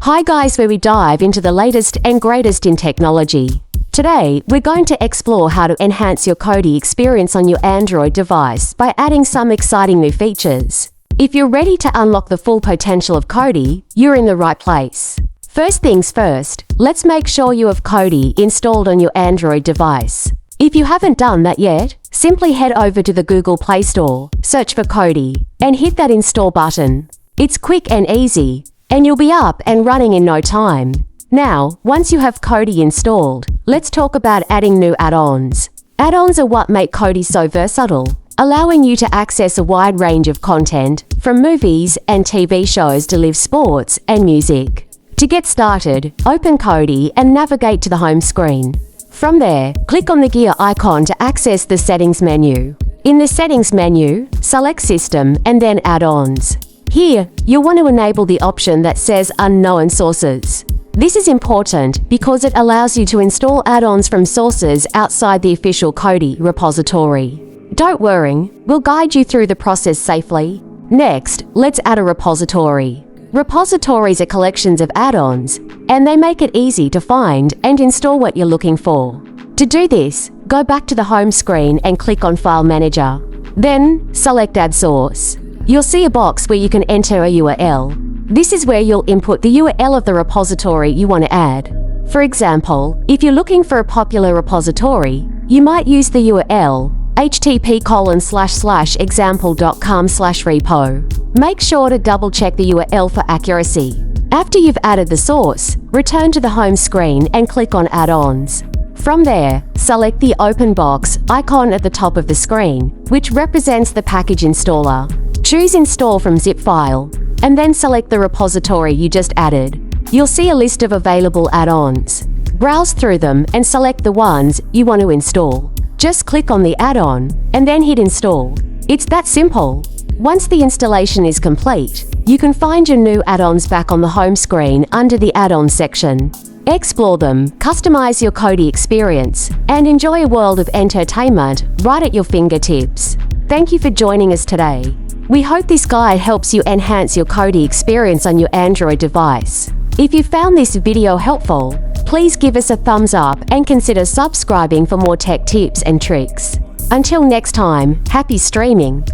Hi guys, where we dive into the latest and greatest in technology. Today, we're going to explore how to enhance your Kodi experience on your Android device by adding some exciting new features. If you're ready to unlock the full potential of Kodi, you're in the right place. First things first, let's make sure you have Kodi installed on your Android device. If you haven't done that yet, simply head over to the Google Play Store, search for Kodi, and hit that install button. It's quick and easy, and you'll be up and running in no time. Now, once you have Kodi installed, let's talk about adding new add-ons. Add-ons are what make Kodi so versatile, allowing you to access a wide range of content, from movies and TV shows to live sports and music. To get started, open Kodi and navigate to the home screen. From there, click on the gear icon to access the Settings menu. In the Settings menu, select System and then Add-ons. Here, you'll want to enable the option that says Unknown Sources. This is important because it allows you to install add-ons from sources outside the official Kodi repository. Don't worry, we'll guide you through the process safely. Next, let's add a repository. Repositories are collections of add-ons, and they make it easy to find and install what you're looking for. To do this, go back to the home screen and click on File Manager. Then, select Add Source. You'll see a box where you can enter a URL. This is where you'll input the URL of the repository you want to add. For example, if you're looking for a popular repository, you might use the URL http://example.com/repo. Make sure to double-check the URL for accuracy. After you've added the source, return to the home screen and click on Add-ons. From there, select the Open box icon at the top of the screen, which represents the package installer. Choose Install from zip file, and then select the repository you just added. You'll see a list of available add-ons. Browse through them and select the ones you want to install. Just click on the add-on, and then hit Install. It's that simple. Once the installation is complete, you can find your new add-ons back on the home screen under the Add-ons section. Explore them, customize your Kodi experience, and enjoy a world of entertainment right at your fingertips. Thank you for joining us today. We hope this guide helps you enhance your Kodi experience on your Android device. If you found this video helpful, please give us a thumbs up and consider subscribing for more tech tips and tricks. Until next time, happy streaming!